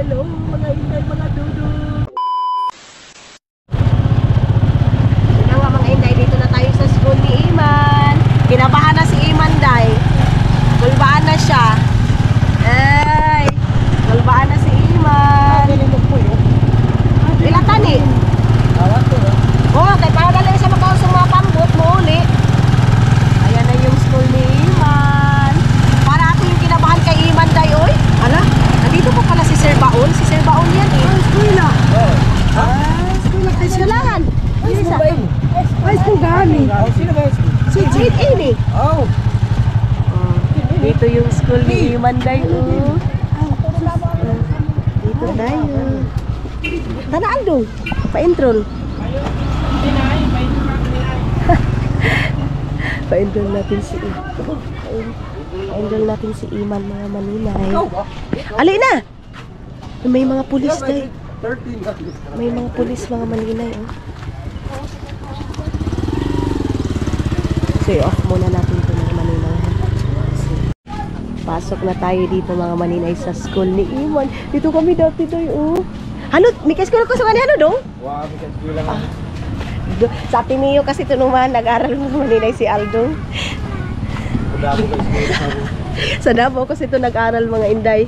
Hello, mga inday, mga dudu. Hello, mga inday, dito na tayo sa school ni Iman. Kinabahan na si Iman, day. Gulbaan na siya. Ay, gulbaan na si Iman. Ilatan eh. Oh, kay para lang siya makausong mga pambot mo uli. Ayan na yung school ni Iman. Para ako yung kinabahan kay Iman, day, oy. Ala, nandito po pala si Sir Baon. Si Sir Baon yan eh. School na. School na. Eskulahan. School gani. Sino ba yung school? Si Jade ini. Oh. Dito yung school ni Iman, day, oh. Dito tayo. Tanaan dong. Pa-entrol. Pa-enroll natin si Pa-enroll natin si Iman, mga maninay. Ali na! May mga pulis dahil. May mga pulis, mga maninay. Oh. So, off muna natin ito, mga maninay. So, pasok na tayo dito, mga maninay, sa school ni Iman. Dito kami dati doy, oh. Halo, may ka-school ko sa kanina, halo dong? Wow, may ka-school lang. Sa atin niyo kasi ito naman, nag-aral mo maninay si Aldo. Sa Davao kasi ito nag-aral, mga inday.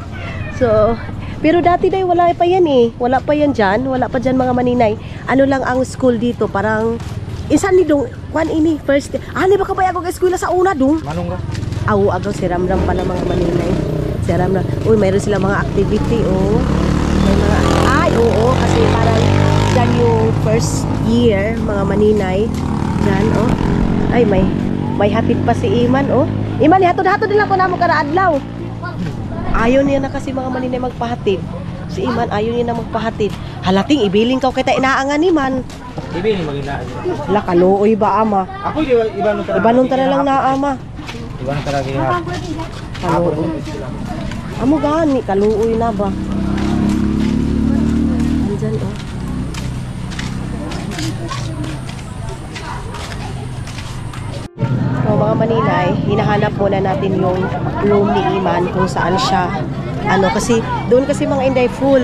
So, pero dati day wala pa yan eh. Wala pa yan dyan. Wala pa dyan, mga maninay. Ano lang ang school dito, parang insan ni dong, kwan ini, first day. Ano ba kabay ako ka-eskwela sa una dong? Manong ra? Aw, agaw si Ramram pala, mga maninay. Si Ramram. Uy, mayroon sila mga activity, oh. May mga, ay, oo, kasi parang dyan yung first year, mga maninay. Dyan, oh. Ay, may hatid pa si Iman, oh. Iman, hatod-hatod nila ko na mo karaadlaw. Ayaw niya na kasi, mga maninay, magpahatid. Si Iman, ayaw niya na magpahatid. Halating, ibiling ka kita inaangan, Iman. Ibili mag-inaan. La, kaluoy ba, ama? Ako di ba iba nung tara? Iba nung tara lang na, ama. Iba nung tara gina. Kaluoy. Amo gani, kaluoy na ba? Andyan, oh. So, mga maninay, hinahanap muna natin yung room ni Iman kung saan siya. Ano, kasi doon kasi, mga inday, full.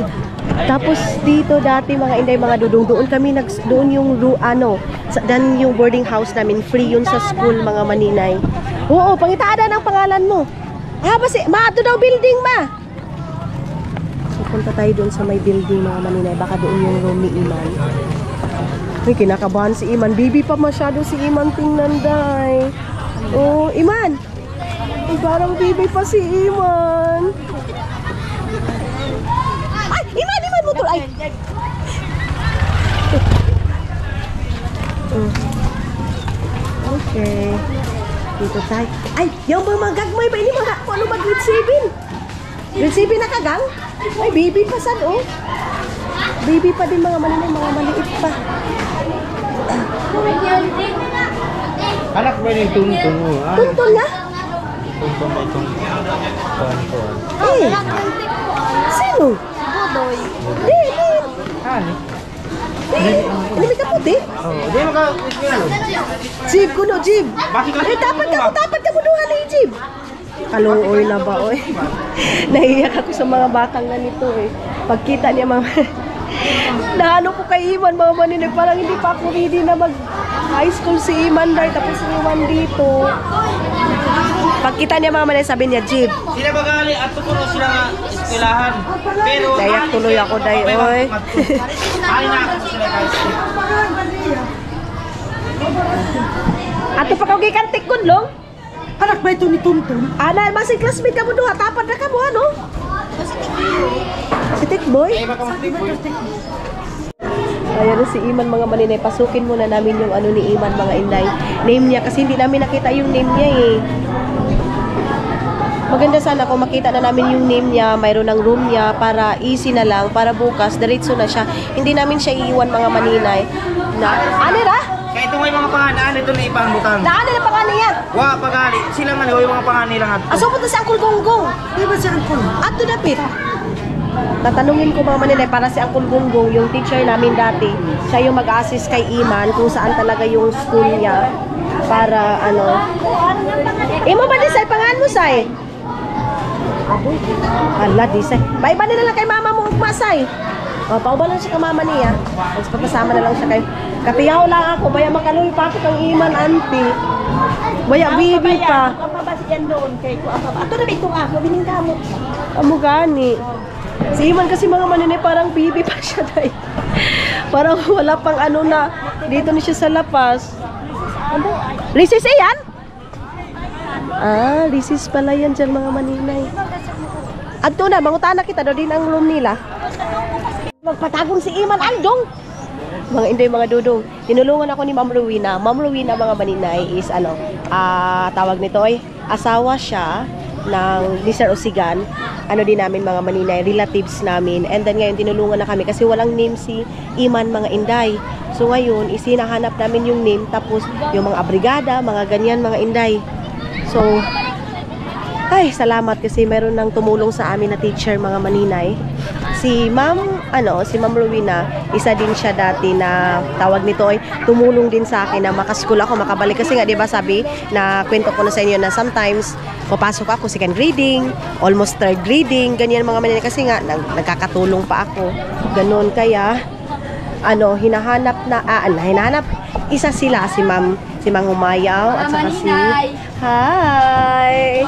Tapos dito dati, mga inday, mga dudong, doon kami doon yung dan yung boarding house namin, free yun sa school, mga maninay. Oo, pangitaan ng pangalan mo. Ah, basi, maato daw building, ma. So, punta tayo doon sa may building, mga maninay. Baka doon yung room ni Iman. Ay, kinakabahan si Iman. Bibi pa masyado si Iman, tingnan, day. Oh, Iman. Ay, parang bibi pa si Iman. Ay, Iman motor. Ay. Okay. Dito tayo. Ay, yung mga gagmay ba? Ini mga, ano ba, grade 7? Grade 7 na kagang? Ay, baby pa sad, oh. Baby pa din, mga maninay, mga maliit pa. Anak mo yung tuntun mo, ha? Tuntun na? Tuntun na itong tuwan. Eh, sino? Budoy. Di. Ano? Ini may kaputi? Oh, di mo ka iskalo. Jib, kuno, Jib. Bakit ka? Eh, dapat ka muduhan na Jib. Kaluoy na ba, oy? Naiiyak ako sa mga batang ganito, eh. Pagkita niya, mga... Naano ko kay Iman, mga maninay, parang hindi pa ako ready na mag-high school si Iman, day. Tapos si Iman dito. Pagkita niya, mga maninay, sabi niya, Jib. Sila bagali at tukuno sila nga eskwelahan. Pero Dayak tuloy ako, day, oy. Ay na ako sila guys. Ato pa kawag ikantik kunlong? Anak ba ito ni Tuntun? Ana, masing classmate ka mo doon, tapat na ka mo, ano? Si Tikboy? Ay baka matibol. Ayan na si Iman, mga maninay. Pasukin muna namin yung ano ni Iman, mga inday. Name niya, kasi hindi namin nakita yung name niya eh. Maganda sana kung makita na namin yung name niya, mayroon ng room niya, para easy na lang, para bukas, diretso na siya. Hindi namin siya iiwan, mga maninay. Na, ano ra? Kaya ito may mga pangalan, ito na ibang butang. Daan na pangalan niya. Wa pagali, sila man yung mga pangalan nila nga. Aso punta si Uncle Gonggong. Di ba si Uncle? Ato dapit. Tatanungin ko, mga maninay, para si Uncle Gonggong, yung teacher namin dati, siya yung mag-assist kay Iman kung saan talaga yung school niya. Para ano. Imo ba di say pangalan mo say? Uy, hala, di say. Paiba na lang kay mama mo ugmasay. O, pauba lang siya ka mama niya. Tapos papasama na lang siya kayo. Katiyaw lang ako, baya makaluwi pa ako kang iman, auntie. Baya, bibi pa. Ang mabasi yan doon kay ko. Ato na ito ako, bining kamo. Amo gani. Si Iman kasi mga maninay parang bibi pa siya dahil. Parang wala pang ano na. Dito na siya sa lapas. Recess yan? Ah, recess pala yan dyan mga maninay. Adto na, mangutana kita daw din ang room nila. Magpatagong si Iman, andong! Mga inday, mga dudong. Tinulungan ako ni Ma'am Rowena. Ma'am Rowena, mga maninay, is ano, tawag nito ay asawa siya ng ni Sir Osigan. Ano din namin mga maninay, relatives namin. And then ngayon tinulungan na kami kasi walang name si Iman, mga inday. So ngayon, isinahanap namin yung name, tapos yung mga abrigada, mga ganyan, mga inday. So, ay, salamat kasi meron nang tumulong sa amin na teacher, mga maninay. Si Ma'am Rowena, isa din siya dati na tawag nito ay tumulong din sa akin na makaskool ako, makabalik. Kasi nga, di ba sabi, na kwento ko na sa inyo na sometimes, papasok ako second grading, almost third grading, ganyan mga maninay. Kasi nga, nagkakatulong pa ako. Ganon, kaya, hinahanap, isa sila, si Mang Umayaw, at saka si... Hi!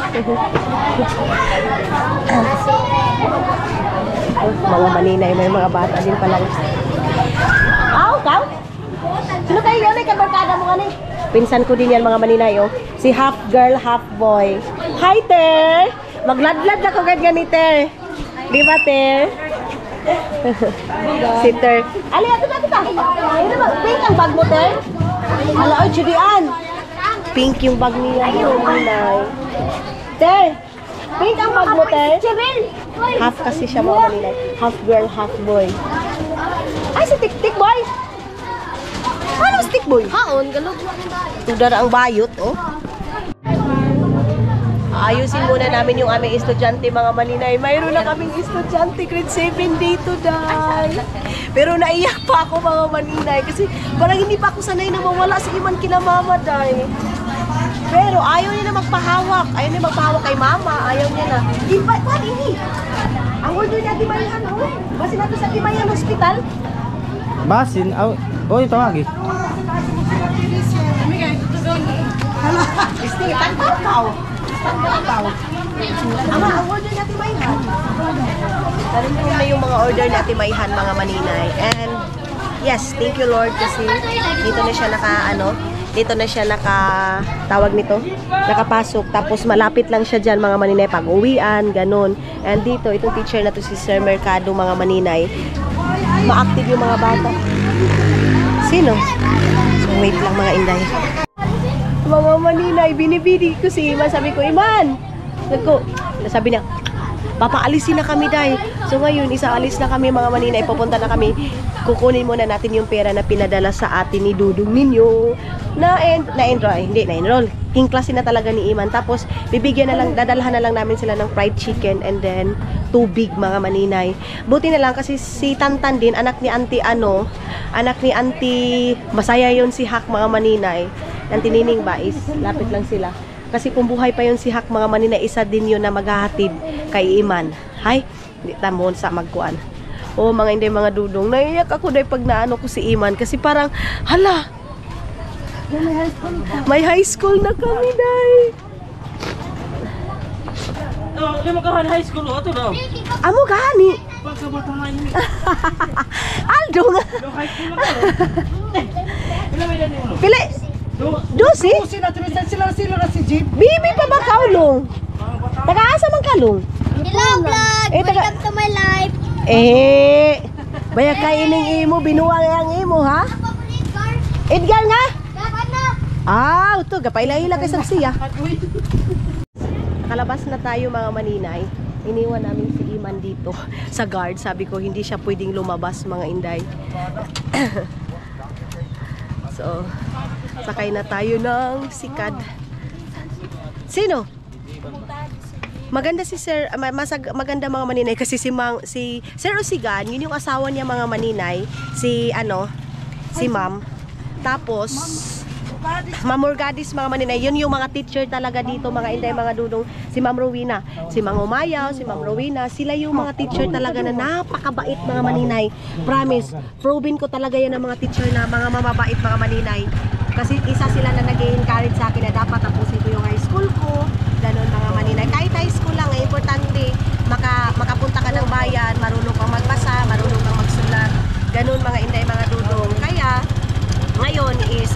Mga maninay, may mga bata din pala. Kau? Sino kayo yun? Ay, kabarkada mo nga ni. Pinsan ko din yan, mga maninay, oh. Si half girl, half boy. Hi, Ter! Magladlad na ko ganyan ni Ter. Di ba, Ter? Si Ter. Ali, ato na kita. Pink ang bag mo, Ter? Hala, ay, Judian. Pink yung bag niya, mga maninay. Ter! Pink ang bag mo, Ter? Half kasi siya, mga maninay. Half girl, half boy. Ay, si Tik-Tik Boy! Ano si Tik Boy? Haon, galog. Tudara ang bayot, oh. Ayusin muna namin yung aming estudyante, mga maninay. Mayroon na kaming estudyante, grade 7 dito, dahil. Pero naiyak pa ako, mga maninay. Kasi parang hindi pa ako sanay na mawala si Iman kina mama, dahil. Pero ayaw niya na magpahawak. Ayaw niya magpahawak kay mama. Ayaw niya na. Di ba? Hindi. Ang order niya, Timayan, oh. Basin natin sa Timayan Hospital. Basin? Yung tawagi. Tagpaw. Ama, ang order ni Ate Mayhan. Narinig na yung mga order ni Ate Mayhan, mga maninay. And yes, thank you Lord kasi dito na siya tawag nito, nakapasok. Tapos malapit lang siya dyan, mga maninay, pag uwian, ganun. And dito, itong teacher na to si Sir Mercado, mga maninay, ma-active yung mga bata. Sino? So wait lang, mga inday. Mga maninay, binibidi ko si Iman. Sabi ko, Iman! Sabi niya, papaalisin na kami, day. So ngayon, isaalis na kami, mga maninay. Pupunta na kami. Kukunin muna natin yung pera na pinadala sa atin ni Dudong ninyo. Na-enroll. King class na talaga ni Iman. Tapos, dadalhan na lang namin sila ng fried chicken and then tubig, mga maninay. Buti na lang kasi si Tantan din, anak ni Auntie, masaya yon si Hak, mga maninay. Auntie Nining ba is lapit lang sila. Kasi kung buhay pa yon si Hak, mga maninay, isa din yun na maghahatid kay Iman. Hay, di tamon sa magkuan. Oh, mga hindi, mga dudong. Naiyak ako dahil pag naano ko si Iman. Kasi parang, hala, may high school na kami, day. Di mo ka high school o ito daw? Amo gani. Pagkabata nga yun. Aldo nga. High school na ka. Pila may dali mo? Pili. Dosi? Sila na si Jeep. Bibi pa ba kaulong? Taga-asa man kalong? Hello vlog! Welcome to my life! Baya kaining imo, binuwang ang imo, ha? Edgar nga? Ito, gapailah-ilah kay Siya. Nakalabas na tayo, mga maninay. Iniwan namin si Iman dito sa guard. Sabi ko, hindi siya pwedeng lumabas, mga inday. So, sakay na tayo ng sikad. Sino? Maganda si Sir, maganda, mga maninay, kasi si Sir Osigan, yun yung asawa niya, mga maninay, si Ma'am. Tapos Ma'am Morgadis, mga maninay. Yun yung mga teacher talaga dito, mga inday, mga dudong. Si Ma'am Rowena, si Mang Umayaw, si Ma'am Rowena. Sila yung mga teacher talaga na napakabait, mga maninay. Promise, proven ko talaga yan ang mga teacher na mga mamabait, mga maninay. Kasi isa sila na nag-encourage sa akin na dapat tapusin ko yung high school ko. Ganun, mga maninay. Kahit high school lang, importante, makapunta ka ng bayan, marunong kang magbasa, marunong kang magsulat. Ganun, mga inday, mga dudong. Kaya, ngayon is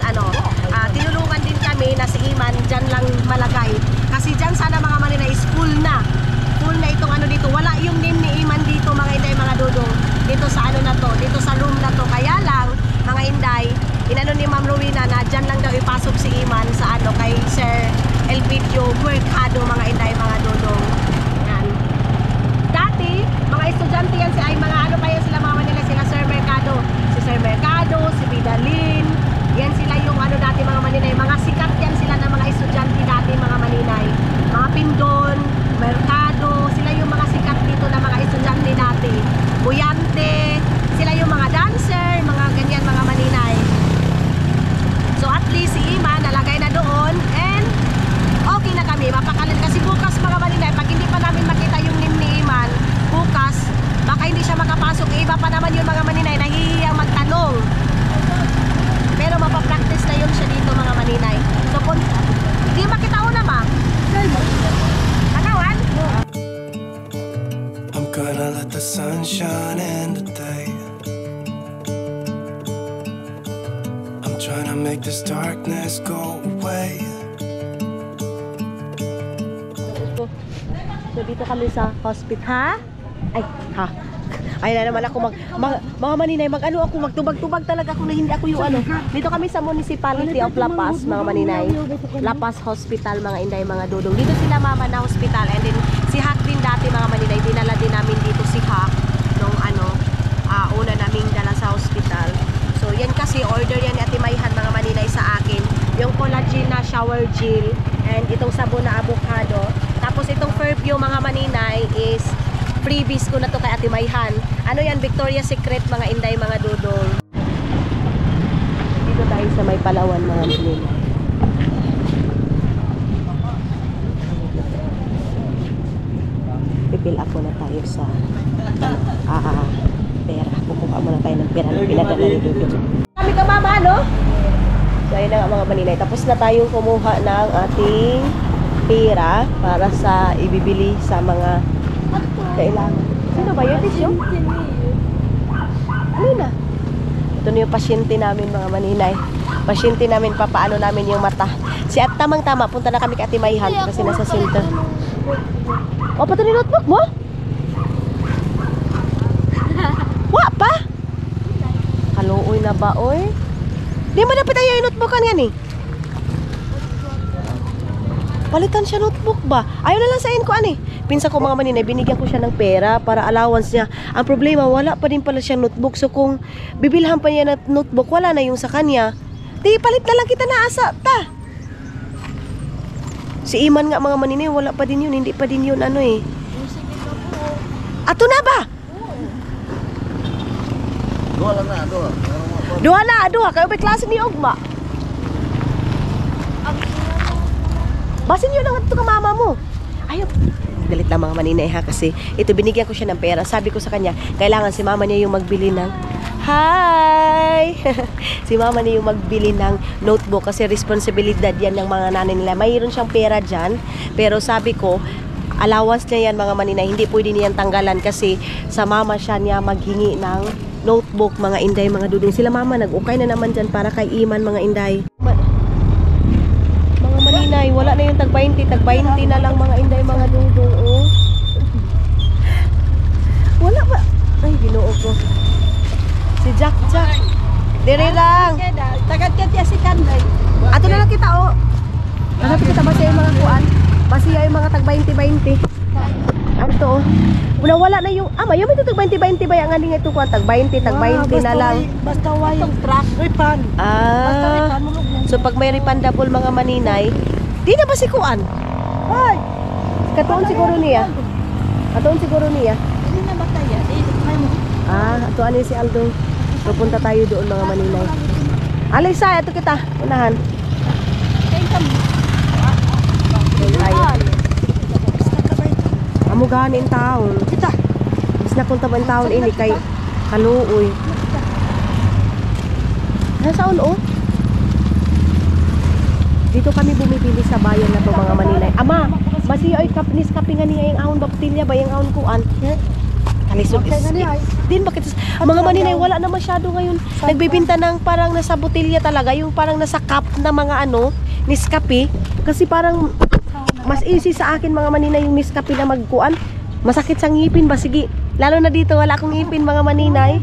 tinulungan din kami na si Iman dyan lang malagay. Kasi dyan sana mga maninay is full na itong dito. Wala yung name ni Iman dito, mga inday, mga dudong. Dito sa na to, dito sa room na to. Kaya lang, mga inday, inano ni Ma'am Rowena na dyan lang daw ipasok si Iman sa kay Sir Elpidio Mercado, mga inday, mga dudong. Yan. Dati, mga estudyante yan ay mga pa yan sila, mga maninay, sila Sir Mercado. Si Sir Mercado, si Vidalin. Yan sila yung dati, mga maninay. Mga sikat yan sila na mga estudyante dati, mga maninay. Mga Pindon, Mercado, sila yung mga sikat dito na mga estudyante dati. Buyante, sila yung mga dancer, mga ganyan, mga maninay. So at least si Ima nalagay na doon and okay na kami, mapakalan. Kasi bukas, mga maninay, pag hindi pa namin makita yung name ni Iman, bukas, baka hindi siya makapasok. Iba pa naman yung mga maninay, nahihiyang magtanong. Pero mapapractice na yun siya dito, mga maninay. So kung hindi makita ko na, ma. Tanawan? I'm gonna let the sun shine in today. I'm trying to make this darkness go away. So dito kami sa hospital. Ay, ha. Ay na naman ako mga maninay, ako magtubag-tubag talaga ako na hindi ako yung Dito kami sa Municipality of La Paz, mga maninay. La Paz Hospital, mga inday, mga dudong. Dito sila mama na hospital, and then si Hak din dati, mga maninay, dinala din namin dito si Hak nung una naming dala sa hospital. So yan kasi order yan ni Ate Mayhan, mga maninay, sa akin. Yung collagen na shower gel and itong sabon na avocado. Tapos itong perfume, mga maninay, is freebies ko na to kay Ate Mayhan. Ano yan? Victoria's Secret, mga inday, mga dudong. Dito tayo sa may Palawan, mga maninay. Pipil ako na tayo sa pera. Kukuha muna tayo ng pera na pinadala ni Dudong. Kami ka, mama, no? So ayun na nga, mga maninay. Tapos na tayong kumuha ng ating pera para sa ibibili sa mga kailangan. Sino ba yun? Tisyo? Ano na? Ito na yung pasyente namin, mga maninay. Pasyente namin, papaano namin yung mata. Si at tamang-tama, punta na kami kay Ate Mayhan kasi nasa center. O, pato ni notebook mo? Wa pa? Haluoy na ba, oy? Di mo dapat tayo yung notebookan nga ni? Palitan siya notebook ba? Ayaw na lang sayin ko, ani. Pinsa ko, mga maninay, binigyan ko siya ng pera para allowance niya. Ang problema, wala pa din pala siyang notebook. So kung bibilhan pa niya ng notebook, wala na yung sa kanya. Di, palit na lang kita na asa, ta. Si Iman nga, mga maninay, wala pa din yun. Hindi pa din yun, Ato na ba? Duha. Kayo ba klase ni Ogma? Basin nyo lang ito ka mama mo. Ayaw. Galit lang, mga maninay, ha, kasi ito, binigyan ko siya ng pera. Sabi ko sa kanya, kailangan si mama niya yung magbili ng hi! Si mama niya yung magbili ng notebook kasi responsibilidad yan ng mga nanay nila. Mayroon siyang pera dyan, pero sabi ko, allowance niya yan, mga maninay. Hindi pwede niyan tanggalan kasi sa mama niya maghingi ng notebook, mga inday, mga dudong. Sila mama nag-ukay na naman dyan para kay Iman, mga inday. Maninay, wala na yung tag-20 na lang, mga inday, mga dudong, oh. Wala ba? Ay, ginoo ko. Si Jack. Dire lang. Tagad ka tiya si Kanday. Ato na lang kita, oh. Ano kita ba yung mga kuan? Basiya yung mga tag-20. Ato, oh. Wala na yung, may ito tag-20 ba yung aning ito kuan? Tag-20 na lang. Basta way yung truck, refund. So pag may refundable, mga maninay, di na ba si kuan? Ay! Katuon siguro niya. Hindi na bataya. Ato ano si Aldo. Pupunta tayo doon, mga maninay. Alisa, ito kita. Unahan. Amo ganin taon. Kita. Mas nakunta ba ang taon ini kay kaluoy. Nasaan oh? Dito kami bumibili sa bayan na to mga maninay. Ama, basi ay kapnis kapingan niya yung ahon baptilya ba yung ahon kuan? Kalisod is. Din bakit mga maninay wala na masyado ngayon. Nagbebenta ng parang nasa botilya talaga, yung parang nasa cup na mga ano, Nescafe kasi parang mas easy sa akin mga maninay yung Nescafe na magkuan. Masakit sa ngipin ba sige. Lalo na dito wala akong ngipin mga maninay.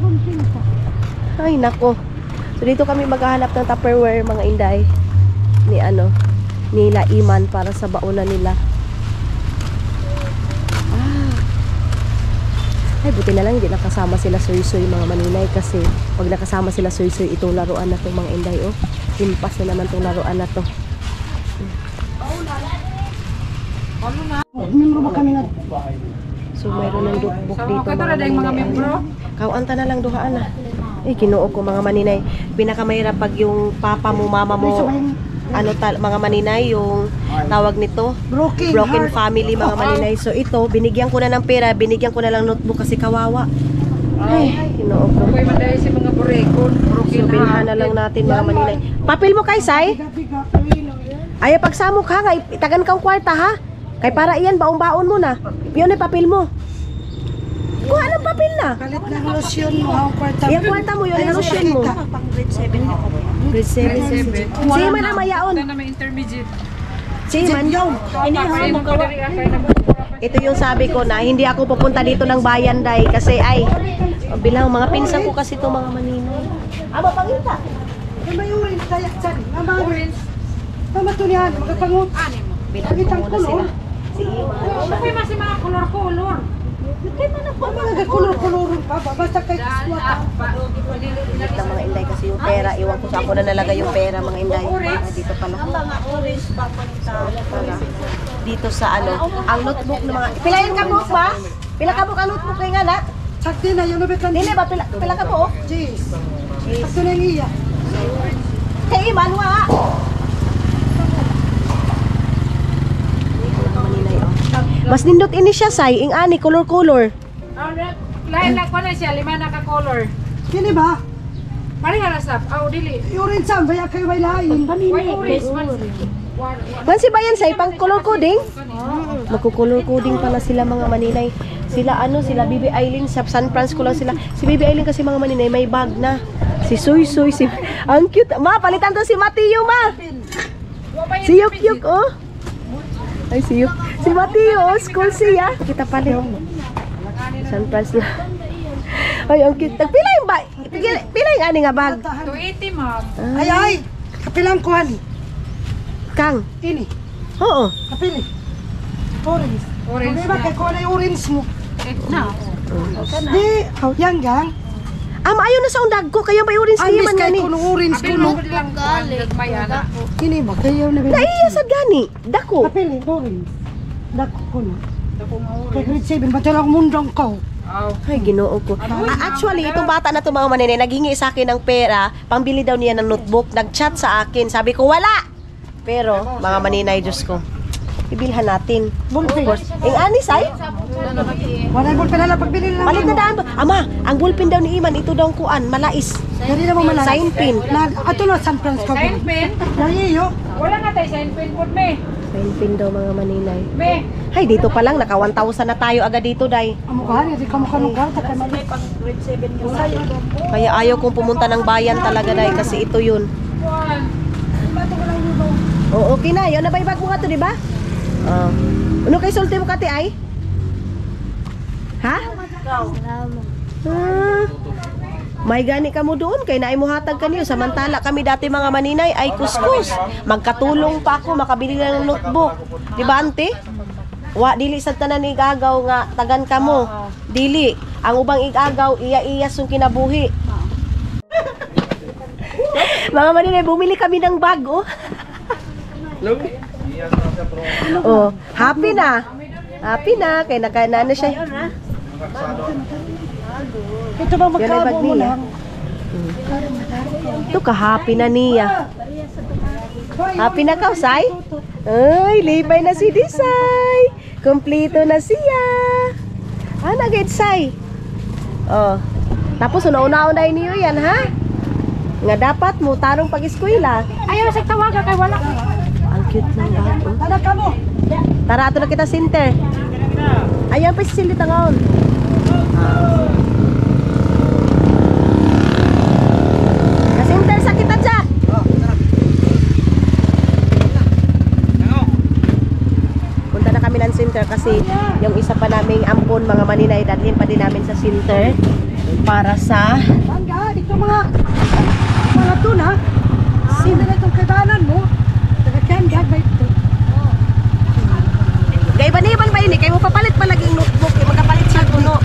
Ay nako. So dito kami maghahanap ng Tupperware mga inday ni ano nila Iman para sa baonan nila. Ay buti na lang hindi nakasama sila Soy-Soy mga maninay kasi pag nakasama sila Soy-Soy itong laruan na to mga inday oh. Himpas na naman itong laruan na to. So mayroon ng book dito mga maninay. Kawanta na lang duhaan na. Eh kinuo ko mga maninay. Pinakamahirap pag yung papa mo, mama mo, ano mga maninay, yung tawag nito, broken family mga maninay. So ito, binigyan ko na ng pera, binigyan ko na lang notebook kasi kawawa. Ay, kinuo ko. So bilhan na lang natin mga maninay. Papel mo kay Sai? Ay pagsamok ha, itagan kang kwarta ha. Kay para iyan baon-baon mo na. Piyon ay papel mo. Kuha ng papel na. Kalit ng lotion mo, ang kwarta. Yung kwarta mo, yung lotion mo. Pang grade 7 ako. Grade 7. Si Iman na mayaon. Si Iman. Ito yung sabi ko na hindi ako pupunta dito ng bayan day kasi ay bilang mga pinsan ko kasi to mga maninay. Aba panginta. May orange tayak dyan. Mga orange. Tama ito niyan, magapangot. Bilang ko muna sila. Si Iman. Bakit mas mga color-color? Mga kulor-kulor pa ba? Basta kay swat. Ng mga inday kasi yung pera. Iwan ko sa ako na nalagay yung pera mga inday. Dito pala. Dito sa ano. Ang notebook ng mga... Pila yung kabuk ba? Pila kabuk ang notebook kayo nga na? Sakti na, yun nabit lang. Dili ba? Pila kabuk? Jeez. Sakti na yung iya. Kay Iman wa. Mas nindot ini siya say, ing ani color-color. Lain na ko na siya, 5 na ka-color. Kini ba? Pareha na sab. Dili. Yung orange sam, baya kayo may lain. Why orange man? Man si bayan say pang color coding? Magko-color coding pala sila mga maninay. Sila ano, sila Bibi Aileen sa San Francisco lang sila. Si Bibi Aileen kasi mga maninay may bag na. Si Soy-Soy, si ang cute. Ma, palitan to si Mateo, ma. Si Yuk-Yuk, oh. Ay, si Yuk. Si Mateo, oh, school siya. Kita palit. San Francisco. Ay, ang cute. Pila yung bag? Pila yung ani nga bag? 280 ma'am. Ay, kapilang ko hani. Kang. Ini. Oo. Kapili. Orange. Orange Problema kay ko na yung orange mo. Na. Di, yang gang. Ayaw na sa undag ko. Kaya may orange Anis naman kay gani. ko ng orange ko Apil no. mo lang kuan may ana. Kini ba kayo na Naiya sa gani. Dako. Kapili, orange. Dako ko na. Kay grade 7, ba't lang mundang ko? Ay, ginoo ko. Actually, itong bata na to mga maninay, naghingi sa akin ng pera, pambili daw niya ng notebook, nag-chat sa akin, sabi ko, wala! Pero, mga maninay, Diyos ko, ibilhan natin. Bulpin. Ing anis ay, Wala yung bulpin na lang pagbili lang. palit na daan ba? Ama, ang bullpen daw ni Iman, ito daw ang kuan, malais. Dari na mo malala. Sign pin. Ato na San Francisco. Sign pen. Dari yo. Wala na tayo sign pen pod me. Sign pin daw mga maninay. Me. Ay, dito pa lang, naka 1,000 na tayo agad dito, day. Amo ka ni di ka mo kanong kwarta kay mali. Kaya ayaw kong pumunta ng bayan talaga, day, kasi ito yun. Kuan. Oo, okay na. Yun na ba ibag mo nga to, di ba? Ano kay sulti mo kati ay? Ha? May gani ka mo doon kay naay mo hatag kaniyo samantala kami dati mga maninay ay kuskus. Magkatulong pa ako makabili lang ng notebook. Di ba ante? Wa dili sa tanan igagaw nga tagan ka mo. Dili. Ang ubang igagaw iya-iya sung kinabuhi. Mga maninay bumili kami ng bag oh. Oh, happy na. Happy na kay nakaana na siya. Ito ba Yan ay bag magkabo mo niya. lang? Ito ka happy na niya. Happy na ka, Sai? Ay, libay na si Disay. Kompleto na siya. Nagit, Sai. Oh. Tapos, una-una niyo yan, ha? Nga dapat mo, tarong pag-eskwela. Ayaw sa tawaga kay wala. Ang cute ng bago. Tara ka mo. Tara, ato na kita, Sinter. Ayan pa si Silita ngayon. Kasinter, sakit aja. Punta na kami ng Sinter kasi yung isa pa naming ampon, mga maninay, dalhin pa din namin sa Sinter para sa... Tangga, dito mga tun ha. Sino na itong kaibanan mo? Taga-kanda ba ito? Gay ba niban ba ini? Kay mo papalit pa laging notebook, kay magapalit siya kuno.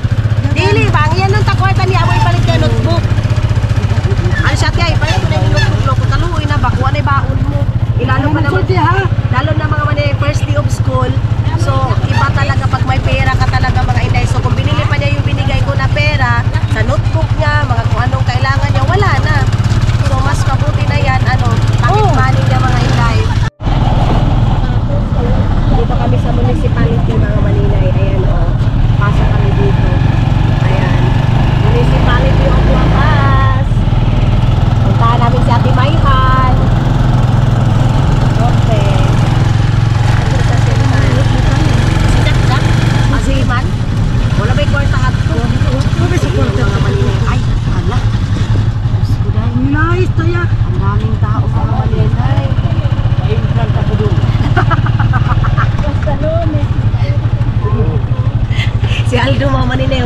Dili ba? Ang iyan ng takwarta niya mo ipalit ka notebook. Ano siya tiya, ipalit ko na yung notebook lo. Kung taluoy na ba, kuha na baon mo. Ilalo pa naman, lalo na mga mani, first day of school. So, iba talaga pag may pera ka talaga mga inday. So, kung binili pa niya yung binigay ko na pera, sa notebook niya, mga kung anong kailangan niya, wala na. So, mas mabuti na yan, pocket money niya mga inday. Dito kami sa municipality mga maninay. Ayan pasok kami dito. Ayan. Municipality of La Paz. Puntahan namin si Ate Mayhan. Okay. Ano sa Sintan? Si Jack? Si Iman? Wala ba'y kwarta ka ito? Wala ba'y sa kwarta mga maninay? Ay, hala. Nice to ya. Ang daming tao mga maninay. Si Aldo mga maninay,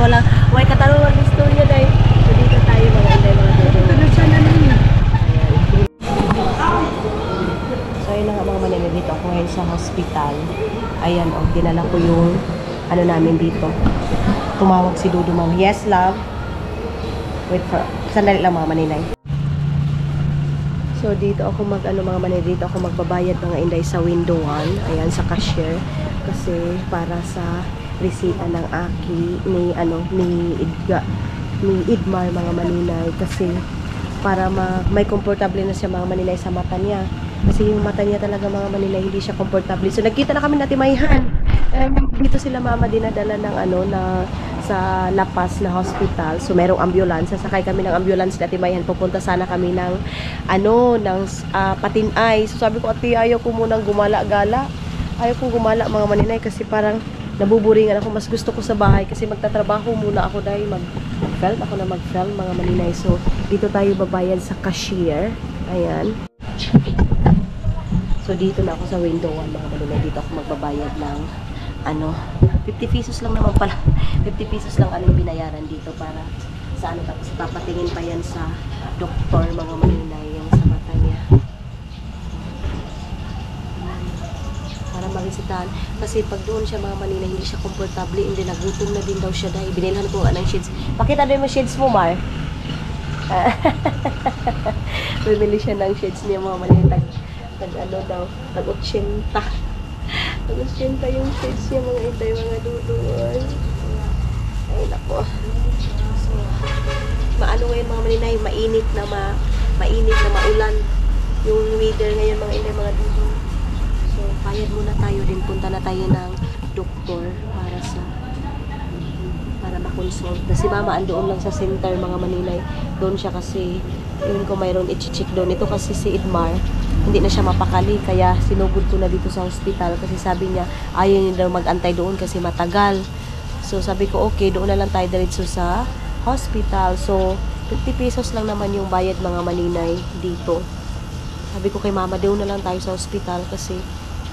may katanungan ng istorya dahil. So dito tayo mga inday mga tudo. Ano siya na ninyo? So ayun na nga mga maninay, dito ako ngayon sa hospital. Ayan dinala ko yung namin dito. Tumawag si Dudu ma'am. Yes love. Wait for, sandali lang mga maninay. So dito ako mga maninay, dito ako magbabayad mga inday sa window 1. Ayan sa cashier. Kasi para sa resita ng aki ni Idmar mga maninay, kasi para may komportable na siya mga maninay sa mata niya, kasi yung mata niya talaga mga maninay hindi siya komportable. So nagkita na kami natin Mayhan. Dito sila mama dinadala ng sa La Paz na hospital. So merong ambulance, sasakay kami ng ambulance natin Mayhan, pupunta sana kami ng Patinay. So sabi ko, ate, ayaw ko munang gumala-gala, ayaw kong gumala mga maninay kasi parang nabuburingan ako. Mas gusto ko sa bahay kasi magtatrabaho muna ako dahil mag-film ako na mag-film mga maninay. So dito tayo babayad sa cashier. Ayan. So dito na ako sa window 1 mga maninay. Dito ako magbabayad ng 50 pesos lang naman pala. 50 pesos lang yung binayaran dito para sa tapos papatingin pa yan sa doktor mga maninay yung sa mata niya. Para marisitahan. Kasi pag doon siya mga maninay, hindi siya komportable, hindi nagutom na din daw siya dahil binilhan ko ng shades. Pakita din mo shades mo, Mar. Bibili siya ng shades niya mga maninay. Tag 80. Tag 80 yung shades niya mga inday, mga duduan. Ay, nako. So, maano ngayon mga maninay, mainit na maulan yung weather ngayon mga inday, mga duduan. So, bayad muna tayo din. Punta na tayo ng doktor para makonsult. Na si mama andoon lang sa center mga maninay. Doon siya kasi, yun ko mayroon i-check doon. Ito kasi si Idmar, hindi na siya mapakali. Kaya sinugod ko na dito sa hospital kasi sabi niya, ayaw niya daw mag-antay doon kasi matagal. So, sabi ko, okay, doon na lang tayo diretso sa hospital. So, 50 pesos lang naman yung bayad mga maninay dito. Sabi ko kay mama, doon na lang tayo sa hospital kasi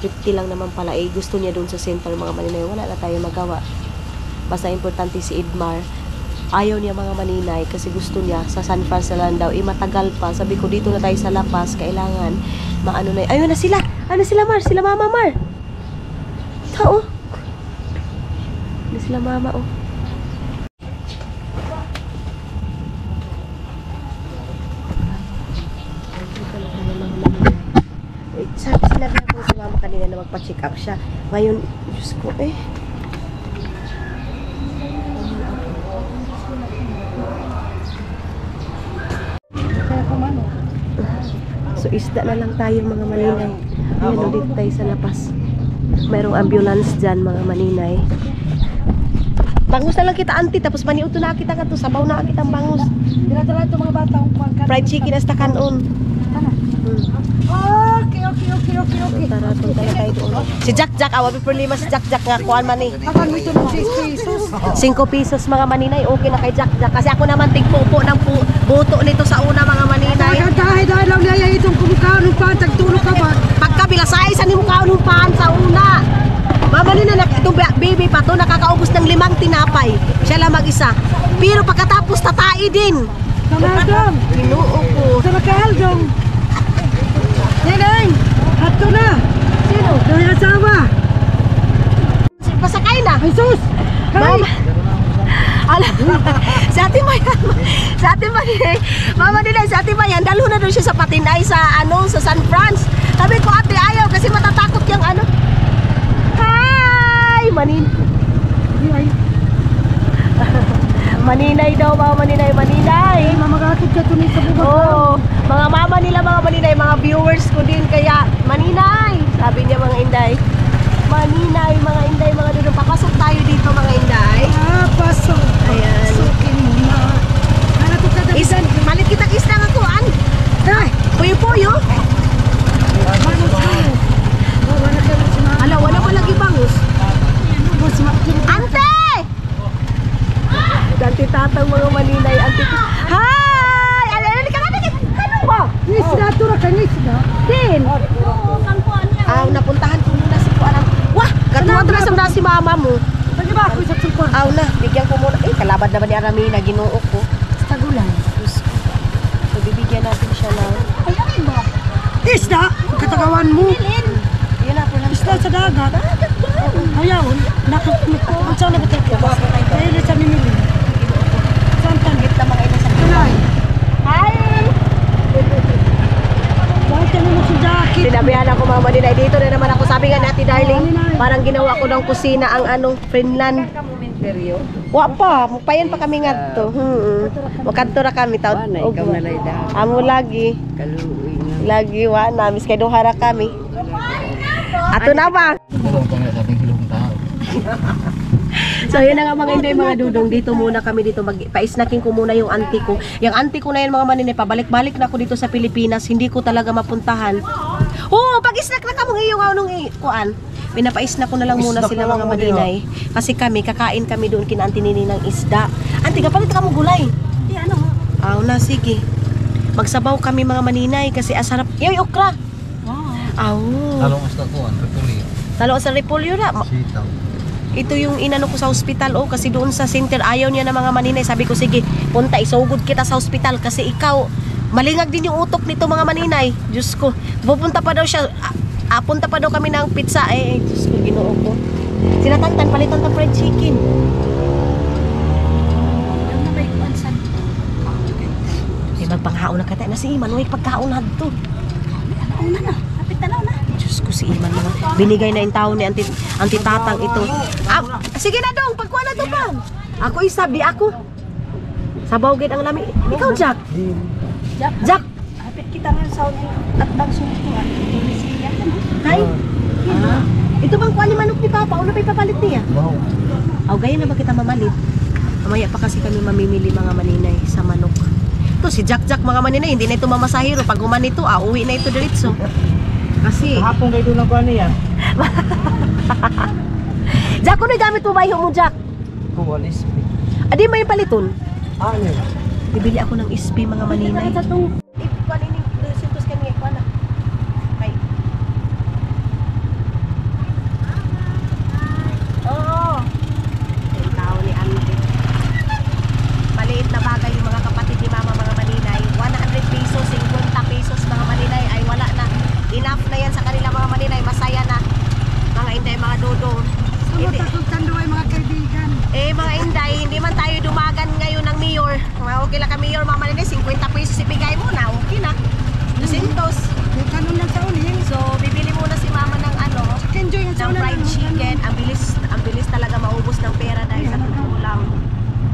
50 lang naman pala. Gusto niya doon sa center mga maninay. Wala na tayo magawa. Basta importante si Idmar. Ayaw niya mga maninay kasi gusto niya sa San Francisco lang daw. Matagal pa. Sabi ko dito na tayo sa La Paz. Kailangan maano na. Ayun na sila. Ano sila Mar? Sila mama Mar. Tao. Ano sila mama Sinabi ko si mama kanina na magpa-check up siya. Ngayon, Diyos ko So Isda na lang tayo mga maninay. Ayan o, dito tayo sa lapas. Mayroong ambulance dyan mga maninay. Bangus na lang kita auntie, tapos maniuto na kita ka to. Sabaw na kita ang bangus. Dala-dala ito mga bata. Fried chicken as takanon. Okay. Tara, punta na tayo doon. Si Jack, awa problema si Jack nga. Kuhan man eh. Akan mo ito ng 6 pesos. 5 pesos mga maninay, okay na kay Jack. Kasi ako naman tigpupo ng buto nito sa una mga maninay. Dahil lang niya itong kumukhaan ng paan, tagtulog ka ba? Pagkabila sa isa ni mukha ng paan sa una. Mama nina itong baby pa to nakakaubos ng 5 tinapay. Siya lang mag-isa. Pero pagkatapos tatai din. Kamadong! Ginoo ko. Sa makahaldong! Neneng! Hato na! Sino? Kaya asawa! Pasakay na. Ay sus! Mama. Ala. Sa Ate Mayan. Sa Ate Mayan. Mama nila sa Ate Mayan. Dalo na doon siya sa Patinay sa sa San Franz. Sabi ko ate ayaw kasi matatakot yung ano. Hi! Maninay daw mga maninay. Ay, mamagatid ka ito sa bubag. Oo. Mga mama nila mga maninay. Mga viewers ko din. Kaya maninay. Sabi niya mga inday. Maninay, mga inday, mga dudong. Papasok tayo dito mga inday. Pasok. Ayan. Sukin mo na. Ano ito kadagisan? Malit kitang isda nga kuan. Ay! Puyo-puyo. Manus mo. Wala ka lang si mama. Ala, wala pa lagi bangus. Mas makin. Ante! Ganti tatang mga maninay. Ante ko. Hi! Ala, ka na. Ano ba? Isda ito na kang isda. Din. Napuntahan ko muna si kuan. Wah! Katuwa-tuwa sa si mama mo. Pwede ba ako sa sulpon? Na, bigyan ko muna. Kalabad naman ni Aramina. Ginoo ko. Sa gulang. So, bibigyan natin siya ng... Isda! Katagawan mo. Yun na po lang. Isda sa dagat. Ayaw. Nakakumiko. Ang saan na ba ito? Kaya na sa mimili. Saan tan? Git na mga ina sa Kulay. Hi! Bakit ka naman si Jackie? Sinabihan ako mga maninay. Dito na naman ako. Sabi nga natin, darling, parang ginawa ko ng kusina ang Finland. Wa pa. Mupayan pa kami nga to. Makadto na kami. Ikaw na lang amo lagi. Lagi wa na. Miss kay duhara kami. Ato na ba? So yun na nga mga inday mga dudong, dito muna kami dito paisnakin ko muna yung auntie ko. Yung auntie ko na yan mga maninay, pabalik-balik na ako dito sa Pilipinas, hindi ko talaga mapuntahan. Pag-isnak na kamo ngayong anong kuan. Pinapaisnak ko na lang muna sila mga maninay. Kasi kami, kakain kami doon kina auntie Nini ng isda. Auntie, kapalit ka mo gulay. Na, sige. Magsabaw kami mga maninay kasi asarap. Yoy, okra. Talong asta ko, repolyo. Talong sa repolyo na. Sitaw. Ito yung inano ko sa hospital kasi doon sa center ayaw niya na mga maninay. Sabi ko sige, punta isugod kita sa hospital kasi ikaw malingag din yung utok nito mga maninay. Diyos ko, pupunta pa daw siya, punta pa daw kami ng pizza. Diyos ko, ginoo ko. Sinatantan, palitan ng fried chicken. Magpanghaon na kata na si Iman, huwag pagkaon na ito. Diyos ko si Iman mga binigay na yung tao ni Auntie Tatang ito. Sige na dong, pagkuha na ito pa. Ako isabi ako. Sabaw gid ang lami. Ikaw Jack. Jack. Hapit kita ng sound at bagsong ko. Hay. Ito bang kuha ni manok ni Papa? Ano ba ipapalit niya? Wow. Gaya na ba kita mamalit? Mamaya pa kasi kami mamimili mga maninay sa manok. Ito si Jack mga maninay, hindi na ito mamasahiro. Pag uman ito, uwi na ito diretso. Kasi Hapon kayo doon lang ko niya. Jack, ano yung gamit mo ba mo, Jack? Kuwalis. Adi mo yung paliton? Ano? Bibili ako ng ispi mga maninay. Oo. Tao ni Auntie. Maliit na bagay yung mga kapatid ni Mama mga maninay. 100 pesos, 50 pesos mga maninay ay wala na. Enough na yan sa kanila mga maninay. Masaya na. Mga inday, mga dodong. Sunod akong tanduay mga kaibigan. Mga inday, hindi man tayo dumagan ngayon ng mayor. Okay lang ka mayor, mga maninay, 50 pesos ibigay mo na, okay na. 200. Yung kanon lang sa uling. So, bibili muna si Mama ng Enjoy yung ng fried chicken. Ang bilis talaga maubos ng pera dahil sa totoo lang.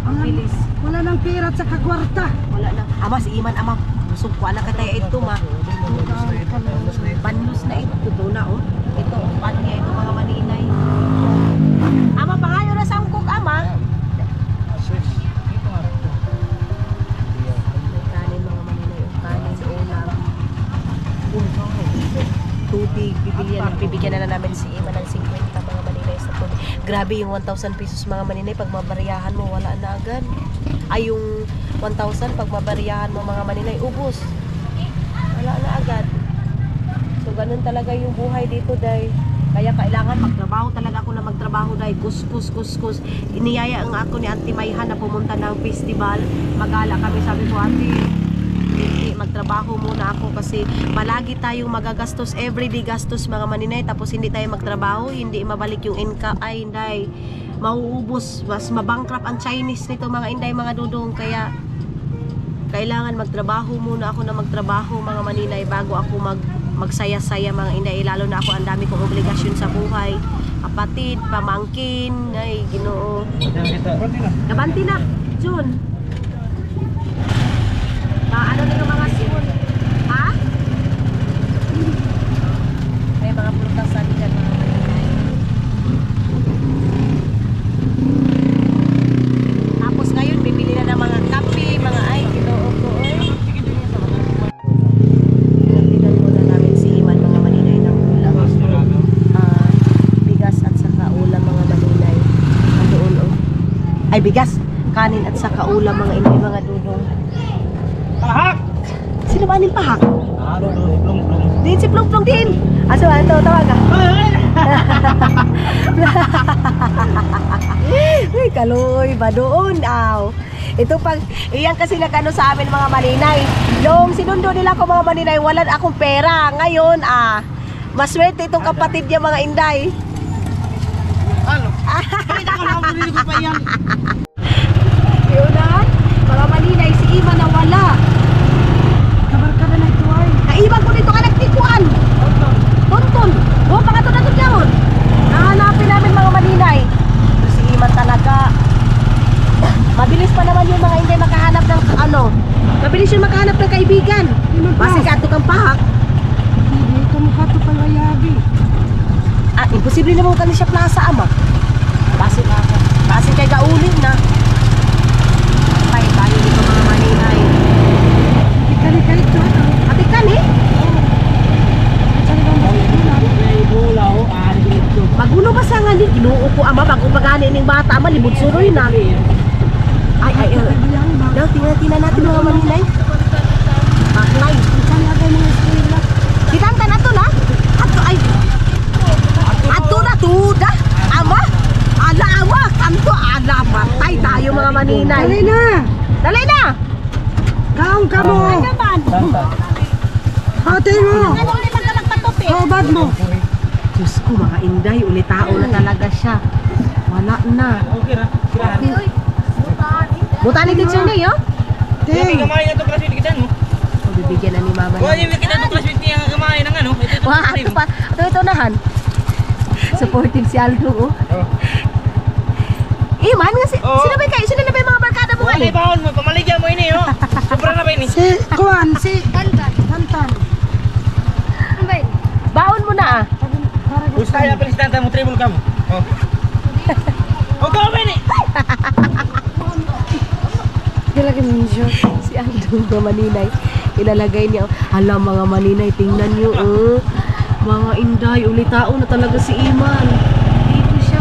Ang bilis. Wala nang pera at sa kagwarta. Wala na. Ama, si Iman, ama. Busog ko anak kataya ito ma. Banlos na ito. Ito na oh. Ito, panya ito mga maninay. Ama, pangayo na sa angkok, ama. May kanin mga maninay. Kanin, ulam. Tubig, bibigyan na namin si Ima ng 50 mga maninay sa tubig. Grabe yung 1,000 pesos mga maninay. Pag mabariyahan mo, wala na agad. Ay, yung 1,000, pag mabariyahan mo mga maninay, ubos. Wala na agad. So, ganun talaga yung buhay dito, day. Kaya kailangan magtrabaho talaga ako na magtrabaho, day. Kus. Iniyaya ang ako ni Auntie Mayhan na pumunta ng festival. Magala kami, sabi ko, Ate, hindi, magtrabaho muna ako kasi palagi tayong magagastos, everyday gastos mga maninay, tapos hindi tayo magtrabaho, hindi mabalik yung income. Ay, day, mauubos, mas mabankrupt ang Chinese nito mga inday, mga dudong. Kaya kailangan magtrabaho muna ako na magtrabaho mga maninay bago ako magsaya-saya mga inday, lalo na ako ang dami kong obligasyon sa buhay, kapatid, pamangkin, ay Ginoo. Nabanti na Jun. Ano na yung mga simon? Ha? May mga prutas dyan mga maninay. Tapos ngayon bibili na ng mga kape, mga ay Ginoo ko. Pinagtinan muna namin si Iman mga maninay ng ulam. Bigas at saka ulam mga maninay. Doon oh. Ay bigas, kanin at saka ulam mga inay, mga dudong. Pahak! Sino ba aning pahak? Plong. Din si Plong din. Aso ito tawag ka. Uy, kaloy ba doon? Aw. Ito pag iyan kasi nagano sa amin mga maninay. Yung sinundo nila ko mga maninay, wala akong pera. Ngayon maswerte itong kapatid niya mga inday. Ano? Ay, ako na ako pa yan. Yun na, mga maninay, si Ima na wala. Kabarkada na ito ay. Naiwan ko dito ka nagtikuan. Tonton. O, pangato na ito dyan. Nahanapin namin mga maninay. Pero si Ima talaga. Mabilis pa naman yung mga hindi makahanap ng ano. Mabilis yung makahanap ng kaibigan. Basi ka ito kang pahak. Hindi ka mukha ito pang ayabi. Imposible naman ka siya plaza ama. Basi kay gaulin na. Patay tayo dito mga maninay. Ika ito. Atikan eh. Magulo ba sa nga ni Ginoo ko ama bago pagani ning bata ama libod suroy na. Ay. Daw tingnan natin mga maninay. Baklay. Kitang ato na. Ato ay. Ato na tuda. Ama. Ala ama kanto ala patay tayo mga maninay. Dali na. Kaong ka mo. Ate mo. Bad mo. Diyos ko mga inday, ulitao na talaga siya. Wala na. Okay ra. Butani teacher niyo? Ting. Kamay na to classmate kita no. Bibigyan na ni mama Wala niya. yung kita to classmate niya kamay nang ano. Wah, ito pa. Ito nahan. Supportive si Aldo oh. Iman nga sino ba kayo? Sino na ba yung mga barkada mo Wala ngayon? baon mo pamaligya mo ini oh. Sobra na ba ini? Si Tantan. Baon mo na Gusto ya presentanta mo tribal ka mo. Oh. Oh, ka ba ni? Ilagay mo niyo. Si Aldo mga maninay. Ilalagay niya. Hala mga maninay, tingnan niyo mga inday, ulitao na talaga si Iman. Dito siya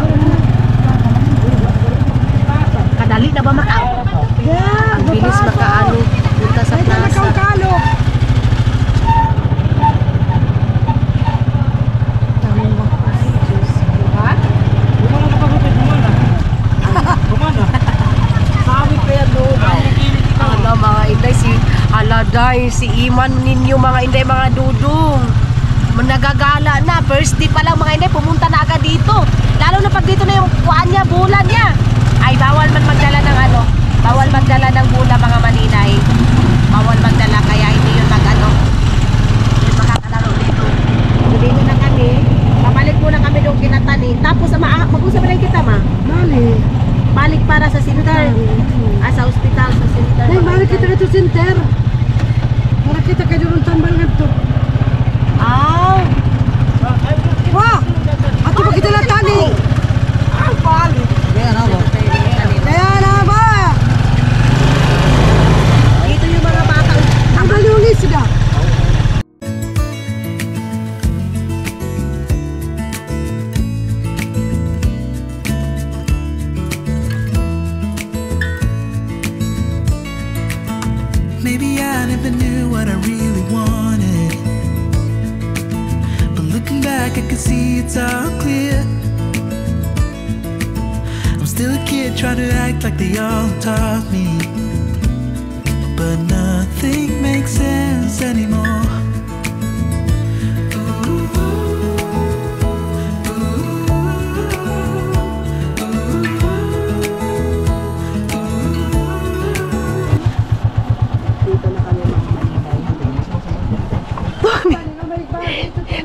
kadali na ba ang bilis makaano punta sa plaza. Aladay, si Iman ninyo mga inday, mga dudong nagagala na, first day pa lang mga inday, pumunta na agad dito, lalo na pag dito na yung kuhaan niya, bulan niya ay bawal man magdala ng ano, bawal magdala ng bula mga maninay, bawal magdala, kaya hindi yun mag-ano yun makakalaro dito. So dito na kami, pabalik muna kami doon kinatani, tapos mag-usap na lang kita ma balik para sa center. Sa hospital, sa center. Ay, balik kita ito center. Maybe I never knew what I really wanted, but looking back I can see it's all clear. I'm still a kid trying to act like they all taught me, but nothing makes sense anymore.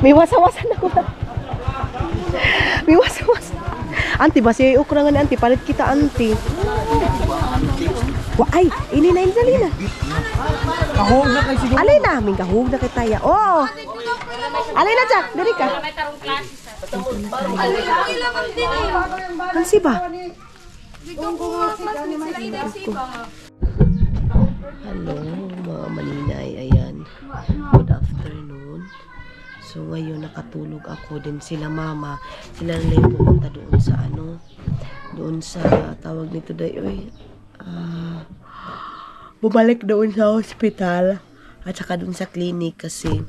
May wasawasan ako. May wasawasan. Auntie, basi ukra nga ni auntie. Palit kita, auntie. Ay, ini na Inzalina. Kahog na kay siguro. Alay na, aming kahug na kay Taya. Oh! Alay na, Jack. Dari ka. Ansi ba? Hello, mga maninay. Ayan. Good afternoon. So, ngayon nakatulog ako din sila mama. Sila na yung pumunta doon sa ano. Doon sa tawag nito dahi. Bumalik doon sa hospital. At saka doon sa clinic kasi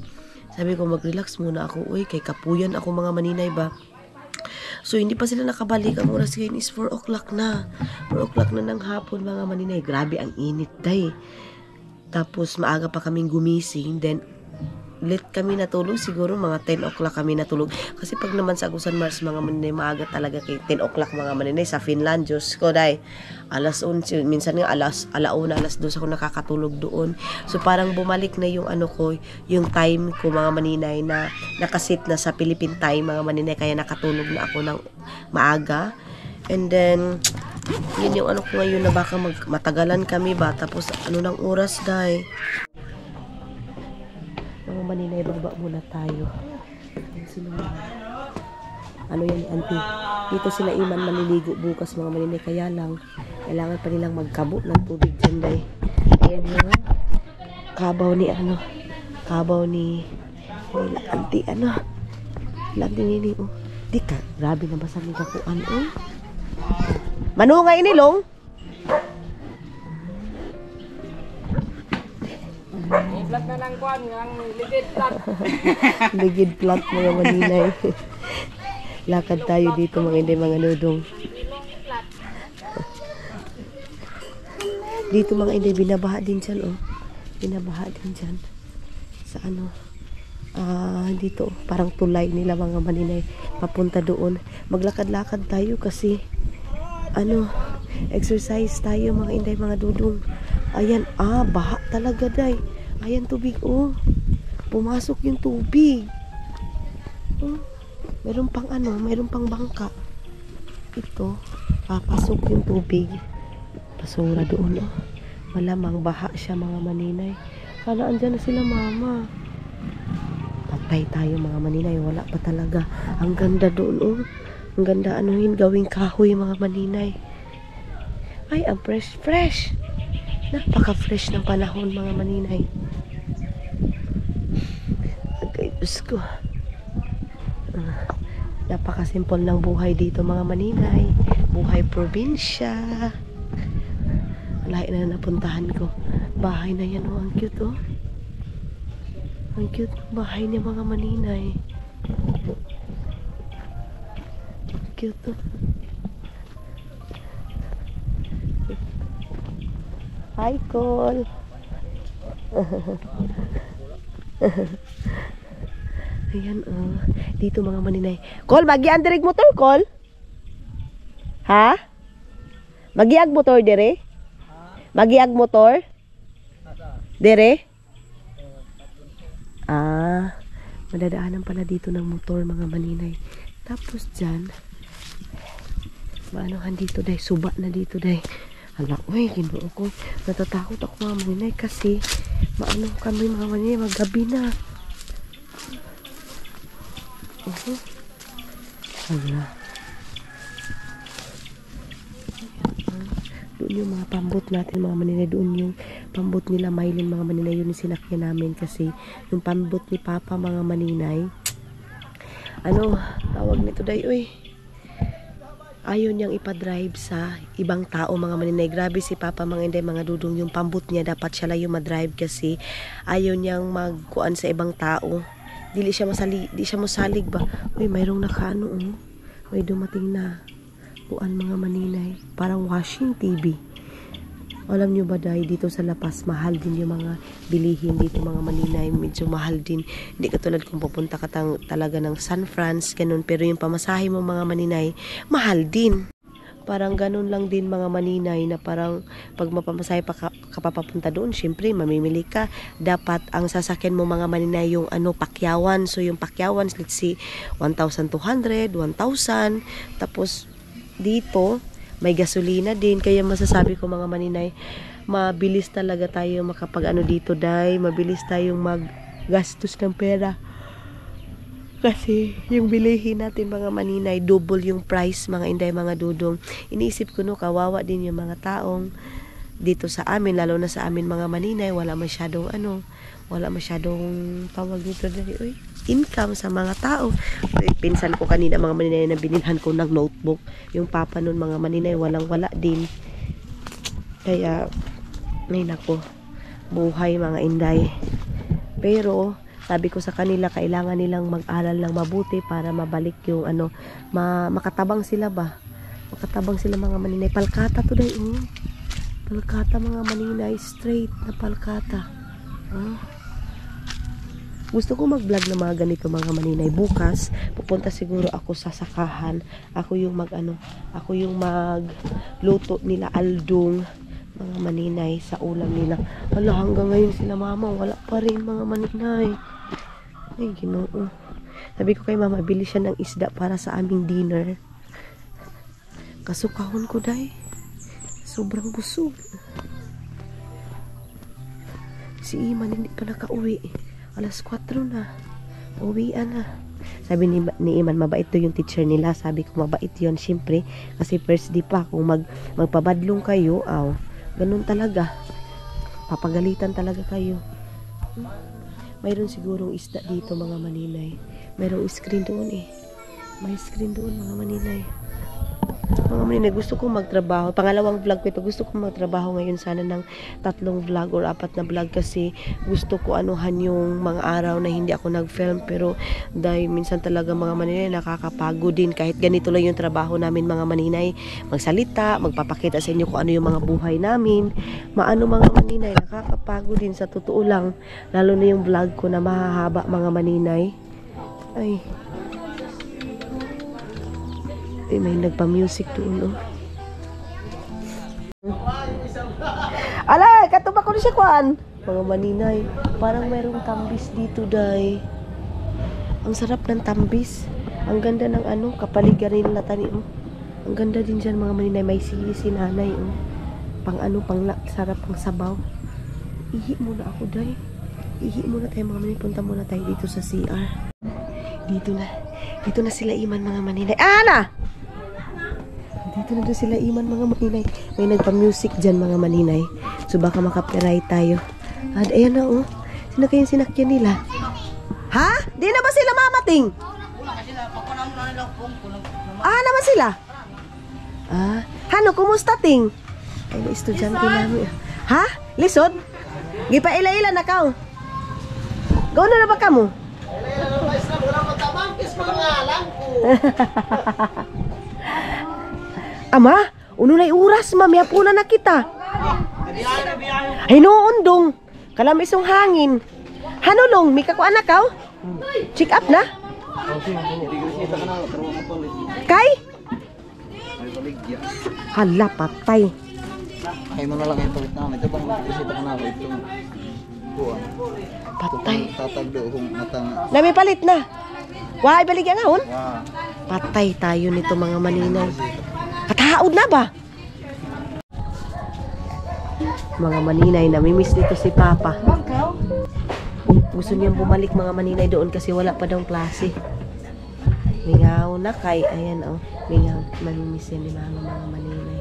sabi ko mag-relax muna ako. Uy, kay kapuyan ako mga maninay ba. So, hindi pa sila nakabalik. Ang oras ngayon is 4 o'clock na. 4 o'clock na ng hapon mga maninay. Grabe, ang init dahi. Tapos, maaga pa kaming gumising. Then, late kami natulog. Siguro mga 10 o'clock kami natulog. Kasi pag naman sa Agusan Mars, mga maninay, maaga talaga kay 10 o'clock mga maninay. Sa Finland, Diyos ko, dahi. Alas 11, minsan nga alauna, alas 2 ako nakakatulog doon. So, parang bumalik na yung ano ko, yung time ko mga maninay na nakasit na sa Philippine time, mga maninay. Kaya nakatulog na ako ng maaga. And then, yun yung ano ko ngayon na baka matagalan kami ba. Tapos, ano ng oras, dahi. Mga maninay, baba muna tayo. Ano yan, auntie? Dito sila Iman maliligo bukas mga maninay. Kaya lang, kailangan pa nilang magkabo ng tubig dyan, day. Ayan yung kabaw ni ano. Kabaw ni auntie, ano. Auntie nini, oh. Di ka, grabe na basa nila kuan, oh. Mano nga inilong? I-vlog na lang kuan ang ligid vlog. Ligid plat mga maninay. Lakad tayo dito mga hindi mga nudong. Dito mga hindi binabaha din dyan, oh. Binabaha din dyan. Sa ano. Dito parang tulay nila mga maninay. Papunta doon. Maglakad-lakad tayo kasi ano, exercise tayo mga inday mga dudong. Ayan, baha talaga day. Ayan tubig, oh. Pumasok yung tubig. Oh. Meron pang ano, meron pang bangka. Ito, papasok yung tubig. Basura doon, oh. Malamang baha siya mga maninay. Sana andyan na sila mama. Patay tayo mga maninay, wala pa talaga. Ang ganda doon, oh. Ang ganda anuhin, gawing kahoy mga maninay. Ay, ang fresh. Napaka-fresh ng panahon mga maninay. Agay, Diyos ko. Napaka-simple ng buhay dito mga maninay. Buhay probinsya. Lahat na napuntahan ko. Bahay na yan, oh. Ang cute, oh. Ang cute ng bahay niya mga maninay. Cute, oh. Hi, Cole. Ayan, oh. Dito mga maninay. Cole, magian direk motor, Cole? Ha? Magiag motor, dire? Magiag motor? Dire? Madadaanan pala dito ng motor mga maninay. Tapos dyan, maanohan dito, day. Suba na dito, day. Hala, uy, ginoo ko. Natatakot ako mga maninay kasi maano kami mga maninay, maggabi na. Hala. Doon yung mga pambot natin mga maninay. Doon yung pambot nila Mylene mga maninay. Yun yung sinakyan namin kasi yung pambot ni Papa mga maninay. Ano, tawag nito day, uy. ayaw niyang ipadrive sa ibang tao, mga maninay. Grabe si Papa, mga inday, mga dudong, yung pambut niya dapat siya lang yung madrive kasi ayaw niyang magkuan sa ibang tao. Di siya masalig ba? Uy, mayroong nakaano, Uy, dumating na. Kuan, mga maninay. Parang washing TV. Alam nyo ba dahil dito sa Lapas, mahal din yung mga bilihin dito, mga maninay. Medyo mahal din. Hindi katulad kung pupunta ka talaga ng San Francisco, ganun. Pero yung pamasahe mo, mga maninay, mahal din. Parang ganun lang din, mga maninay, na parang pag mapamasahe pa ka papunta doon, syempre mamimili ka. Dapat ang sasakyan mo, mga maninay, yung pakyawan. So yung pakyawan, let's say 1,200, 1,000. Tapos dito may gasolina din, kaya masasabi ko, mga maninay, mabilis talaga tayo makapag dito, day. Mabilis tayong maggastos ng pera. Kasi yung bilihin natin, mga maninay, double yung price, mga inday, mga dudong. Iniisip ko, kawawa din yung mga taong dito sa amin, lalo na sa amin, mga maninay, wala masyadong tawag dito, day, income sa mga tao. Pinsan ko kanina, mga maninay, na binilhan ko ng notebook. Yung papa nun, mga maninay, wala din. Kaya ay nako, buhay, mga inday. Pero sabi ko sa kanila, kailangan nilang mag-aral ng mabuti para mabalik yung makatabang sila ba. Makatabang sila, mga maninay. Palkata to, day. Palkata, mga maninay, straight na palkata. Gusto ko mag-vlog na mga ganito, mga maninay. Bukas, pupunta siguro ako sa sakahan. Ako yung magluto nila aldong, mga maninay, sa ulam nila. Wala, hanggang ngayon sila mama, wala pa rin, mga maninay. Ay, Ginoo. Sabi ko kay mama, bili siya ng isda para sa aming dinner. Kasukahon ko, day. Sobrang busog. Si Iman hindi pa nakauwi. Alas 4 na. Uwian na. Sabi ni Iman, mabait to yung teacher nila. Sabi ko, mabait yun, syempre. Kasi first day pa, kung magpabadlong kayo, ganun talaga. Papagalitan talaga kayo. Mayroon sigurong isda dito, mga maninay. Mayroong screen doon, May screen doon, mga maninay. Mga maninay, gusto kong magtrabaho. Pangalawang vlog ko ito. Gusto kong magtrabaho ngayon sana ng 3 vlog or 4 na vlog kasi gusto ko anuhan yung mga araw na hindi ako nag-film. Pero dahil minsan talaga, mga maninay, nakakapagod din. Kahit ganito lang yung trabaho namin, mga maninay. Magsalita, magpapakita sa inyo kung ano yung mga buhay namin. Mga maninay, nakakapagod din sa totoo lang. Lalo na yung vlog ko na mahahaba, mga maninay. Ay, may nagpa-music doon, Alay, katubak ko na siya, kwan. Mga maninay, parang mayroong tambis dito, day. Ang sarap ng tambis. Ang ganda ng kapaligiran nila tani, Ang ganda din dyan, mga maninay. May sili si nanay, pang sarap pang sabaw. Ihi muna ako, day. Ihi muna tayo, mga maninay. Punta muna tayo dito sa CR. Dito na sila Iman, mga maninay. Dito na doon sila Iman, mga maninay. May nagpa-music dyan, mga maninay. So baka makapiray tayo. At ayan na, Sino kayong sinakyan nila? Ha? Di na ba sila mamating? Naman sila? Hano, kumusta, ting? Ay, na estudyante namin. Ha? Lisod? Gipa ila-ila na kao. Gawin na ba ka mo? Ila-ila na ba isla? Wala matabangkis mga ngalan ko. Ama, unay oras, mamaya po na kita. Ay, noon dong. Kalamisong hangin. Hanulong, may kakuan na ka? Check up na? Kay? Hala, patay. Ay mo na lang yung palit namin. Ito bang bisita ka na ako itong buwan. Patay. Tatagdo kung matang... Nami palit na. Wah, ibaligyan nga, Wow. Patay tayo nito, mga maninay. Kataod na ba? Mga maninay, namimiss nito si Papa. Gusto niyang bumalik, mga maninay, doon kasi wala pa daw klase. Mingaw na kay, ayan, mingaw. Mamimiss yan ni mga maninay.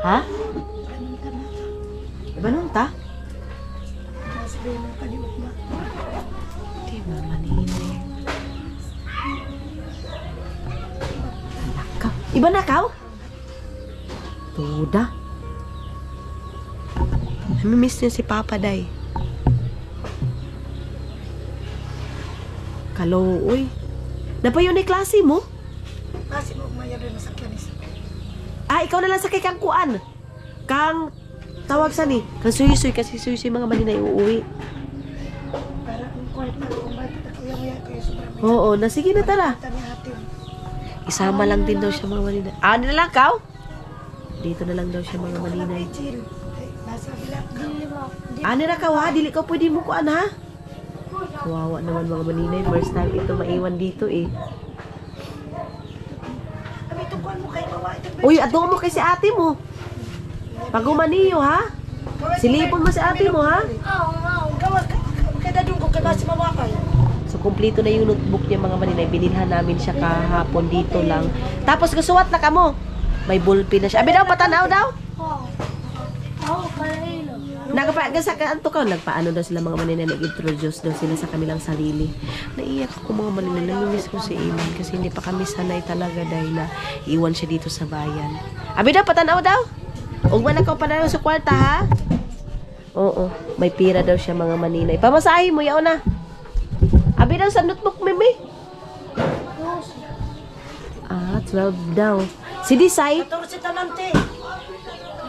Ha? Iba nung ta? Di ba maninay? Iba na kaw? Tuda. Miss niya si Papa Day. Kaloy. Napayon ni klase mo? Kasi mo mayor na sa kanis. Ah, ikaw na lang sakay kang kuan. Kang tawag sa ni. Kang suy-suy kasi suy-suy mga maninay uuwi. Para ang kwart na kung bakit ako yung kayo sobrang may Oo, na sige na tara. tani atin. Isama lang din daw siya mga maninay. Ah, na lang kaw? Dito na lang daw siya mga maninay. Chill. Nasa bilak ka. Ano na kaw ha? Dili ka pwede mo kuan ha? Kawawa naman mga maninay. First time ito maiwan dito eh. Kami tukuan mo kay mawa ito. Uy, ato mo kay si ate mo. Pag umaniyo ha? Silipon mo si ate mo ha? Gawag ka. Kada doon ko kada si mawa kay. So, kumpleto na yung notebook niya mga maninay. Binilhan namin siya kahapon dito lang. Tapos, gasuwat na ka mo. May ballpen na siya. Abi daw, patanaw daw. Nagpa-sa kanto ka, nagpaano daw sila mga maninay, nag-introduce daw sila sa kanilang sarili. Naiyak ako mga maninay, namimiss ko si Iman kasi hindi pa kami sanay talaga dahil na iwan siya dito sa bayan. Abi daw, patanaw daw. Huwag man ako pananaw sa kwarta ha. Oo, may pira daw siya mga maninay. Pamasahe mo, yaon na. Abi daw sa notebook, mimi. Ah, 12 daw. Si Disay, Turo si Tanante.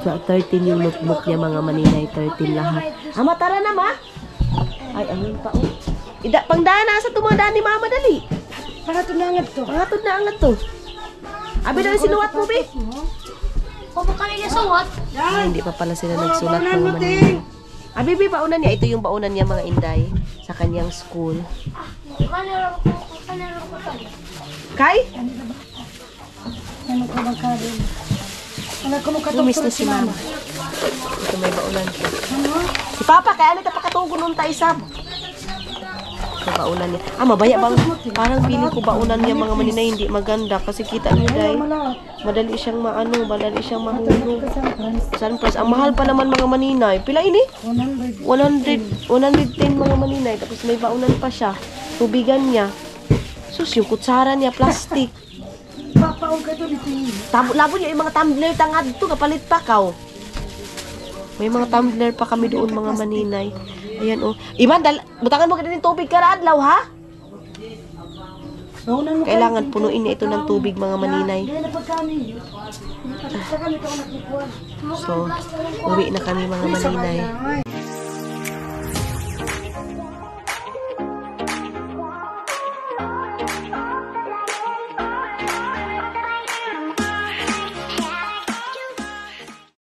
13 yung notebook niya mga maninay, 13 lahat. Ama, tara na ma. Ay, ayun pa oh. Pangdaan na sa tumadaan ni mama dali. Pangatod na angad to. Pangatod na angat to. Abi daw yung sinuwat mo, be. Kung kami niya sa what? Ay, hindi pa pala sila nagsulat mga maninay. Abi, be, baunan niya. Ito yung baunan niya mga inday sa kanyang school. Kanero ko tayo. Kay? Ano ko bang karin? Ano ko mo Lumis na si mama. Ito may baunan siya. Si Papa, kaya ano tapakatugo nung taisab? Ito baunan niya. Ah, mabaya bang? Parang feeling ko baunan niya mga maninay hindi maganda. Kasi kita niyo dahil madali siyang madali siyang mahulog. Sunpress. Ang mahal pa naman mga maninay. Pila ini? 110 mga maninay. Tapos may baunan pa siya. Tubigan niya. Sus, yung kutsara niya, plastic. Papaog ka doon ito. Labo niya yung mga tumbler tangad to, kapalit pa kaw. May mga tumbler pa kami doon mga maninay. Ayan oh. Iman, butangan mo ka din ng tubig karadlaw ha? Kailangan punuin niya ito ng tubig mga maninay. So, uwi na kami mga maninay.